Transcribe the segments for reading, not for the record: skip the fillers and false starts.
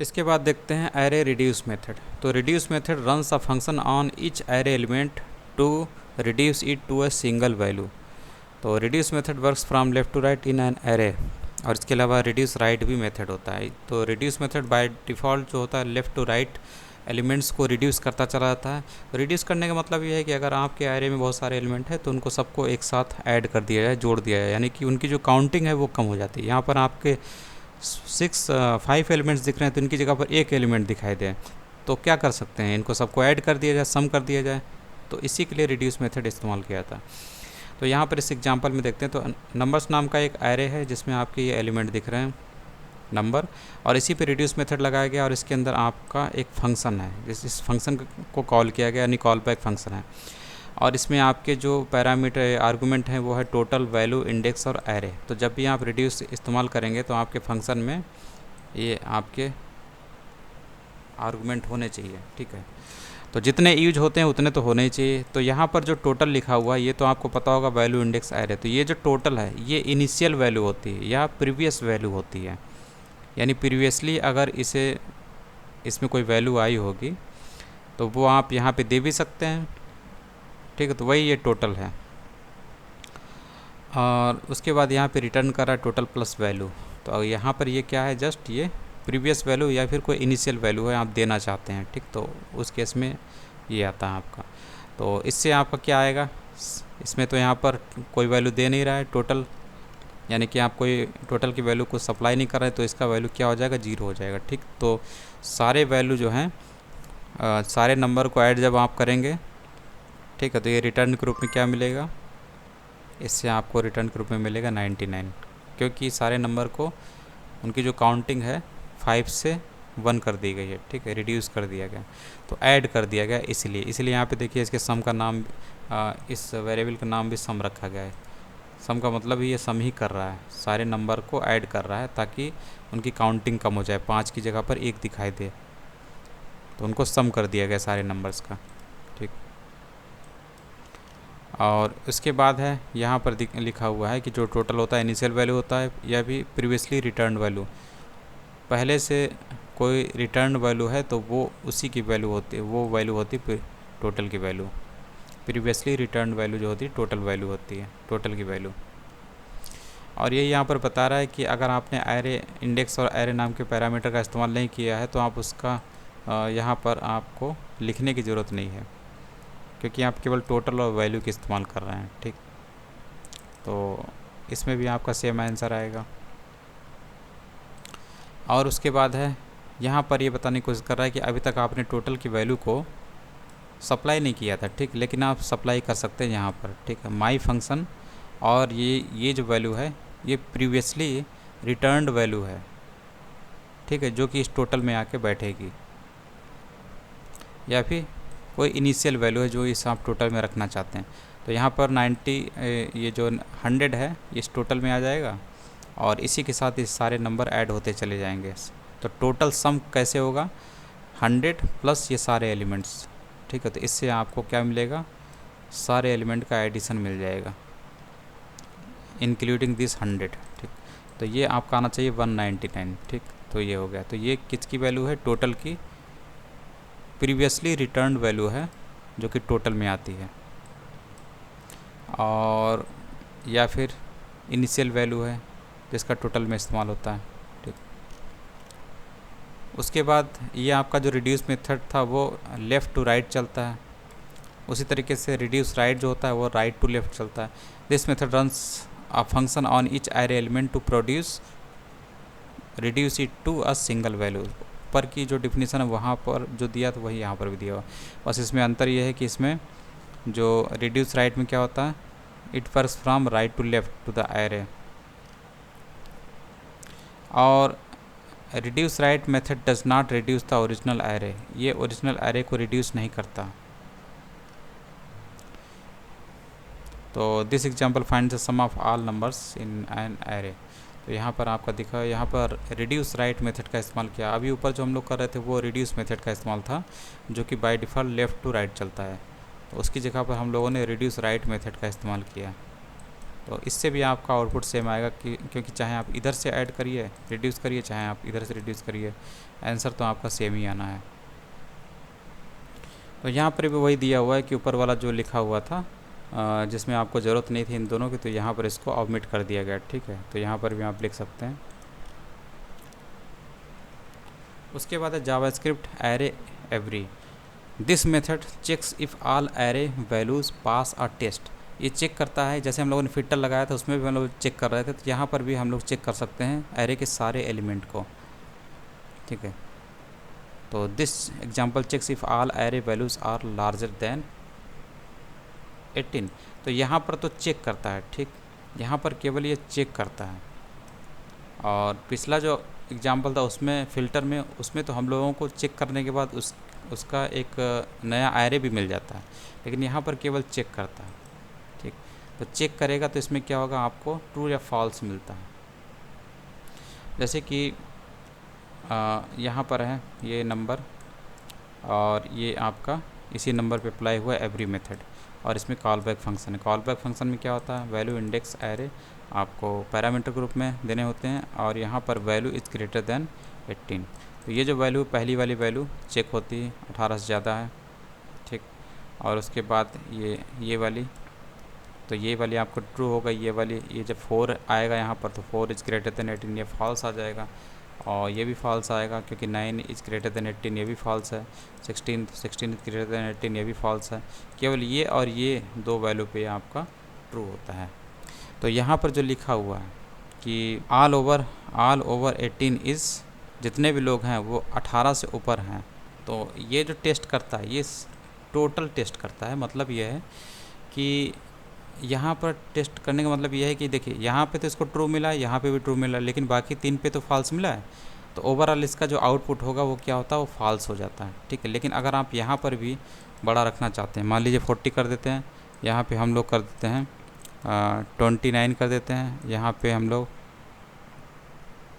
इसके बाद देखते हैं एरे रिड्यूस मेथड। तो reduce method runs a function on each array element to reduce it to a single value. तो reduce method works from left to right in an array, और इसके अलावा reduce right भी method होता है। तो reduce method by default जो होता है लेफ़्ट टू राइट एलिमेंट्स को रिड्यूस करता चला जाता है। तो रिड्यूस करने का मतलब ये है कि अगर आपके एरे में बहुत सारे एलिमेंट है तो उनको सबको एक साथ ऐड कर दिया जाए, जोड़ दिया जाए, यानी कि उनकी जो काउंटिंग है वो कम हो जाती है। यहाँ पर आपके 5 एलिमेंट्स दिख रहे हैं तो इनकी जगह पर एक एलिमेंट दिखाई दे, तो क्या कर सकते हैं, इनको सबको ऐड कर दिया जाए, सम कर दिया जाए। तो इसी के लिए रिड्यूस मेथड इस्तेमाल किया था। तो यहाँ पर इस एग्जांपल में देखते हैं तो नंबर्स नाम का एक एरे है जिसमें आपके ये एलिमेंट दिख रहे हैं नंबर, और इसी पे रिड्यूस मेथड लगाया गया और इसके अंदर आपका एक फंक्शन है, इस फंक्शन को कॉल किया गया, यानी कॉल बैक फंक्शन है। और इसमें आपके जो पैरामीटर आर्गूमेंट हैं वो है टोटल, वैल्यू, इंडेक्स और एरे। तो जब भी आप रिड्यूस इस्तेमाल करेंगे तो आपके फंक्शन में ये आपके आर्गूमेंट होने चाहिए, ठीक है। तो जितने यूज होते हैं उतने तो होने ही चाहिए। तो यहाँ पर जो टोटल लिखा हुआ है ये तो आपको पता होगा, वैल्यू, इंडेक्स, एरे। तो ये जो टोटल है ये इनिशियल वैल्यू होती है या प्रीवियस वैल्यू होती है, यानी प्रीवियसली अगर इसमें कोई वैल्यू आई होगी तो वो आप यहाँ पे दे भी सकते हैं, ठीक है। तो वही ये टोटल है। और उसके बाद यहाँ पे रिटर्न कर रहा है टोटल प्लस वैल्यू। तो यहाँ पर ये क्या है, जस्ट ये प्रीवियस वैल्यू या फिर कोई इनिशियल वैल्यू है आप देना चाहते हैं, ठीक। तो उस केस में ये आता है आपका। तो इससे आपका क्या आएगा, इसमें तो यहाँ पर कोई वैल्यू दे नहीं रहा है टोटल, यानी कि आप कोई टोटल की वैल्यू को सप्लाई नहीं कर रहे हैं, तो इसका वैल्यू क्या हो जाएगा, 0 हो जाएगा, ठीक। तो सारे वैल्यू जो हैं सारे नंबर को ऐड जब आप करेंगे, ठीक है, तो ये रिटर्न के रूप में क्या मिलेगा, इससे आपको रिटर्न के रूप में मिलेगा 99, क्योंकि सारे नंबर को उनकी जो काउंटिंग है 5 से 1 कर दी गई है, ठीक है, रिड्यूस कर दिया गया, तो ऐड कर दिया गया, इसलिए यहाँ पे देखिए इसके सम का नाम, इस वेरिएबल का नाम भी सम रखा गया है। सम का मतलब ये सम ही कर रहा है, सारे नंबर को ऐड कर रहा है ताकि उनकी काउंटिंग कम हो जाए, 5 की जगह पर 1 दिखाई दे, तो उनको सम कर दिया गया सारे नंबर्स का, ठीक। और उसके बाद है यहाँ पर लिखा हुआ है कि जो टोटल होता है इनिशियल वैल्यू होता है या भी प्रीवियसली रिटर्न वैल्यू। पहले से कोई रिटर्न वैल्यू है तो वो उसी की वैल्यू होती है, वो वैल्यू होती है टोटल की वैल्यू। प्रीवियसली रिटर्न वैल्यू जो होती है टोटल वैल्यू होती है, टोटल की वैल्यू। और ये यहाँ पर बता रहा है कि अगर आपने एरे इंडेक्स और एरे नाम के पैरामीटर का इस्तेमाल नहीं किया है तो आप उसका यहाँ पर आपको लिखने की ज़रूरत नहीं है, क्योंकि आप केवल टोटल और वैल्यू की इस्तेमाल कर रहे हैं, ठीक। तो इसमें भी आपका सेम आंसर आएगा। और उसके बाद है यहाँ पर ये बताने की कोशिश कर रहा है कि अभी तक आपने टोटल की वैल्यू को सप्लाई नहीं किया था, ठीक, लेकिन आप सप्लाई कर सकते हैं यहाँ पर, ठीक है, माई फंक्शन। और ये जो वैल्यू है ये प्रीवियसली रिटर्न्ड वैल्यू है, ठीक है, जो कि इस टोटल में आके बैठेगी, या फिर कोई इनिशियल वैल्यू है जो इस आप टोटल में रखना चाहते हैं। तो यहाँ पर 90, ये जो 100 है इस टोटल में आ जाएगा और इसी के साथ ये सारे नंबर ऐड होते चले जाएंगे। तो टोटल सम कैसे होगा, 100 प्लस ये सारे एलिमेंट्स, ठीक है। तो इससे आपको क्या मिलेगा, सारे एलिमेंट का एडिशन मिल जाएगा इंक्लूडिंग दिस 100, ठीक। तो ये आपका आना चाहिए 199, ठीक। तो ये हो गया। तो ये किसकी वैल्यू है, टोटल की प्रीवियसली रिटर्न वैल्यू है जो कि टोटल में आती है, और या फिर इनिशियल वैल्यू है जिसका टोटल में इस्तेमाल होता है, ठीक। उसके बाद ये आपका जो रिड्यूस मेथड था वो लेफ़्ट टू राइट चलता है, उसी तरीके से रिड्यूस राइट जो होता है वो राइट टू लेफ़्ट चलता है। This method runs a function on each array element to reduce it to a single value. पर की जो डिफिनीसन है वहाँ पर जो दिया तो वही यहाँ पर भी दिया हुआ, बस इसमें अंतर ये है कि इसमें जो रिड्यूस राइट में क्या होता है, it works from right to left to the array, और reduce right method does not reduce the original array, ये ओरिजिनल एरे को रिड्यूस नहीं करता। तो this example find the sum of all numbers in an array. तो यहाँ पर आपका दिखा, यहाँ पर रिड्यूस राइट मेथड का इस्तेमाल किया। अभी ऊपर जो हम लोग कर रहे थे वो रिड्यूस मेथड का इस्तेमाल था जो कि by default left to right चलता है, तो उसकी जगह पर हम लोगों ने रिड्यूस राइट मेथड का इस्तेमाल किया। तो इससे भी आपका आउटपुट सेम आएगा कि क्योंकि चाहे आप इधर से ऐड करिए रिड्यूस करिए, चाहे आप इधर से रिड्यूस करिए, आंसर तो आपका सेम ही आना है। तो यहाँ पर भी वही दिया हुआ है कि ऊपर वाला जो लिखा हुआ था जिसमें आपको ज़रूरत नहीं थी इन दोनों की, तो यहाँ पर इसको ऑमिट कर दिया गया, ठीक है। तो यहाँ पर भी आप लिख सकते हैं। उसके बाद है JavaScript array every. This method checks if all array values pass a test. ये चेक करता है, जैसे हम लोगों ने फिल्टर लगाया था उसमें भी हम लोग चेक कर रहे थे, तो यहाँ पर भी हम लोग चेक कर सकते हैं एरे के सारे एलिमेंट को, ठीक है। तो this example checks if all array values are larger than 18। तो यहाँ पर तो चेक करता है, ठीक, यहाँ पर केवल ये चेक करता है। और पिछला जो एग्जांपल था उसमें फ़िल्टर में, उसमें तो हम लोगों को चेक करने के बाद उसका एक नया एरे भी मिल जाता है, लेकिन यहाँ पर केवल चेक करता है, ठीक। तो चेक करेगा तो इसमें क्या होगा, आपको ट्रू या फॉल्स मिलता है। जैसे कि यहाँ पर है ये नंबर और ये आपका इसी नंबर पे अप्लाई हुआ है एवरी मेथड, और इसमें कॉल बैक फंक्शन है। कॉल बैक फंक्शन में क्या होता है, वैल्यू इंडेक्स एरे आपको पैरामीटर ग्रुप में देने होते हैं, और यहाँ पर वैल्यू इज़ ग्रेटर देन 18। तो ये जो वैल्यू पहली वाली वैल्यू चेक होती है 18 से ज़्यादा है, ठीक। और उसके बाद ये वाली, तो ये वाली आपको ट्रू होगा। ये वाली, ये जब 4 आएगा यहाँ पर तो 4 इज़ ग्रेटर देन 18 ये फॉल्स आ जाएगा, और ये भी फॉल्स आएगा क्योंकि 9 इज़ ग्रेटर देन 18 ये भी फॉल्स है। 16 इज़ ग्रेटर देन 18 ये भी फॉल्स है। केवल ये और ये दो वैल्यू पे आपका ट्रू होता है। तो यहाँ पर जो लिखा हुआ है कि ऑल ओवर 18 इज़, जितने भी लोग हैं वो 18 से ऊपर हैं, तो ये जो टेस्ट करता है ये टोटल टेस्ट करता है। मतलब ये है कि यहाँ पर टेस्ट करने का मतलब ये है कि देखिए यहाँ पे तो इसको ट्रू मिला, यहाँ पे भी ट्रू मिला, लेकिन बाकी 3 पे तो फॉल्स मिला है, तो ओवरऑल इसका जो आउटपुट होगा वो क्या होता है, वो फॉल्स हो जाता है, ठीक है। लेकिन अगर आप यहाँ पर भी बड़ा रखना चाहते हैं, मान लीजिए 40 कर देते हैं, यहाँ पे हम लोग कर देते हैं 29 कर देते हैं, यहाँ पे हम लोग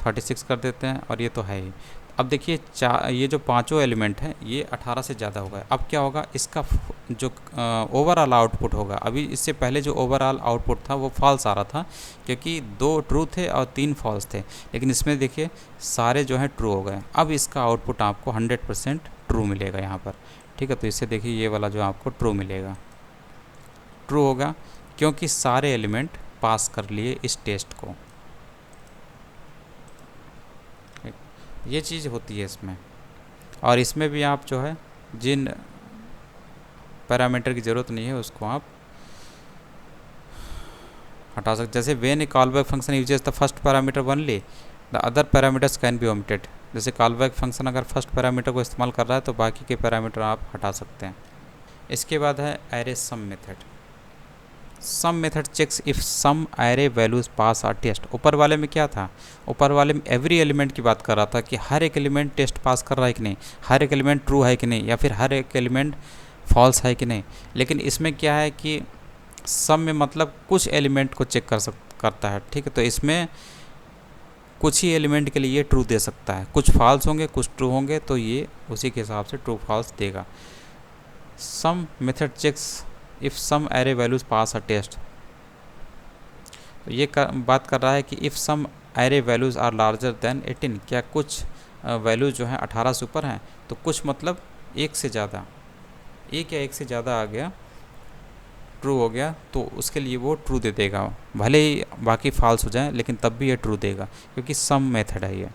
36 कर देते हैं, और ये तो है ही। अब देखिए ये जो पांचों एलिमेंट हैं ये 18 से ज़्यादा होगा। अब क्या होगा, इसका जो ओवरऑल आउटपुट होगा, अभी इससे पहले जो ओवरऑल आउटपुट था वो फॉल्स आ रहा था क्योंकि 2 ट्रू थे और 3 फॉल्स थे, लेकिन इसमें देखिए सारे जो हैं ट्रू हो गए। अब इसका आउटपुट आपको 100% ट्रू मिलेगा यहाँ पर, ठीक है। तो इससे देखिए ये वाला जो आपको ट्रू मिलेगा, ट्रू होगा क्योंकि सारे एलिमेंट पास कर लिए इस टेस्ट को। ये चीज़ होती है इसमें। और इसमें भी आप जो है जिन पैरामीटर की ज़रूरत नहीं है उसको आप हटा सकते। जैसे when A callback function uses the first parameter only the other parameters can be omitted. जैसे कॉलबैक फंक्शन अगर फर्स्ट पैरामीटर को इस्तेमाल कर रहा है तो बाकी के पैरामीटर आप हटा सकते हैं। इसके बाद है array some method. Some method checks if some array values pass are test. ऊपर वाले में क्या था, ऊपर वाले में एवरी एलिमेंट की बात कर रहा था कि हर एक एलिमेंट टेस्ट पास कर रहा है कि नहीं, हर एक एलिमेंट ट्रू है कि नहीं, या फिर हर एक एलिमेंट फॉल्स है कि नहीं। लेकिन इसमें क्या है कि सम में मतलब कुछ एलिमेंट को चेक करता है, ठीक है। तो इसमें कुछ ही एलिमेंट के लिए ये ट्रू दे सकता है, कुछ फॉल्स होंगे कुछ ट्रू होंगे, तो ये उसी के हिसाब से ट्रू फॉल्स देगा। Some method checks if some array values pass a test. तो ये बात कर रहा है कि if some array values are larger than 18, क्या कुछ वैल्यूज़ जो हैं 18 से ऊपर हैं, तो कुछ मतलब एक से ज़्यादा, एक या एक से ज़्यादा आ गया, ट्रू हो गया, तो उसके लिए वो ट्रू दे देगा, भले ही बाकी फॉल्स हो जाए लेकिन तब भी ये ट्रू देगा क्योंकि सम मेथड है ये,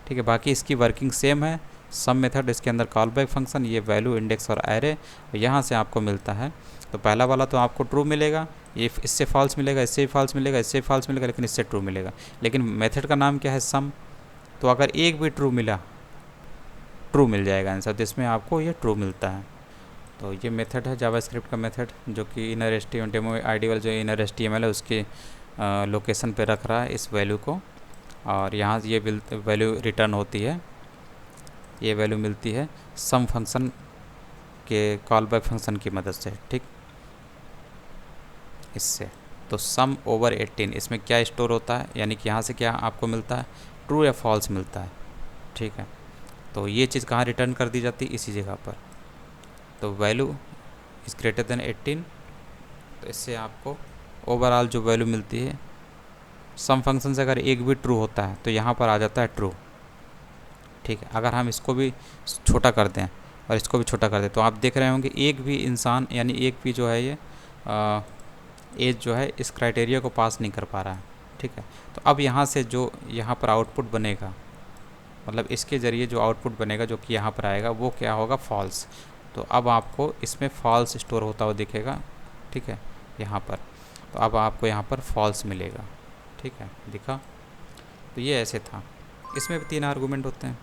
ठीक है। बाकी इसकी वर्किंग सेम है। सम मेथड, इसके अंदर कॉल बैक फंक्शन, ये वैल्यू इंडेक्स और एरे यहाँ से आपको मिलता है। तो पहला वाला तो आपको ट्रू मिलेगा, ये इससे फॉल्स मिलेगा, इससे भी फॉल्स मिलेगा, इससे भी फॉल्स मिलेगा, लेकिन इससे ट्रू मिलेगा। लेकिन मेथड का नाम क्या है, सम। तो अगर एक भी ट्रू मिला, ट्रू मिल जाएगा आंसर, तो इसमें आपको ये ट्रू मिलता है। तो ये मेथड है जावास्क्रिप्ट का मेथड, जो कि इनर HTML डेमो आईडी वाला जो इनर HTML है उसके लोकेशन पे रख रहा है इस वैल्यू को, और यहाँ ये वैल्यू रिटर्न होती है, ये वैल्यू मिलती है सम फंक्शन के कॉल बैक फंक्शन की मदद से, ठीक। इससे तो सम ओवर 18, इसमें क्या स्टोर होता है, यानी कि यहाँ से क्या आपको मिलता है, ट्रू या फॉल्स मिलता है, ठीक है। तो ये चीज़ कहाँ रिटर्न कर दी जाती है, इसी जगह पर। तो वैल्यू इज़ ग्रेटर देन 18, तो इससे आपको ओवरऑल जो वैल्यू मिलती है। सम फंक्शन से अगर एक भी ट्रू होता है तो यहाँ पर आ जाता है ट्रू। ठीक है, अगर हम इसको भी छोटा कर दें और इसको भी छोटा कर दें तो आप देख रहे होंगे एक भी इंसान यानी एक भी जो है ये एज जो है इस क्राइटेरिया को पास नहीं कर पा रहा है। ठीक है, तो अब यहाँ से जो यहाँ पर आउटपुट बनेगा, मतलब इसके ज़रिए जो आउटपुट बनेगा जो कि यहाँ पर आएगा वो क्या होगा, फॉल्स। तो अब आपको इसमें फॉल्स स्टोर होता हुआ दिखेगा। ठीक है, यहाँ पर तो अब आपको यहाँ पर फॉल्स मिलेगा। ठीक है, दिखा। तो ये ऐसे था, इसमें भी 3 आर्गूमेंट होते हैं।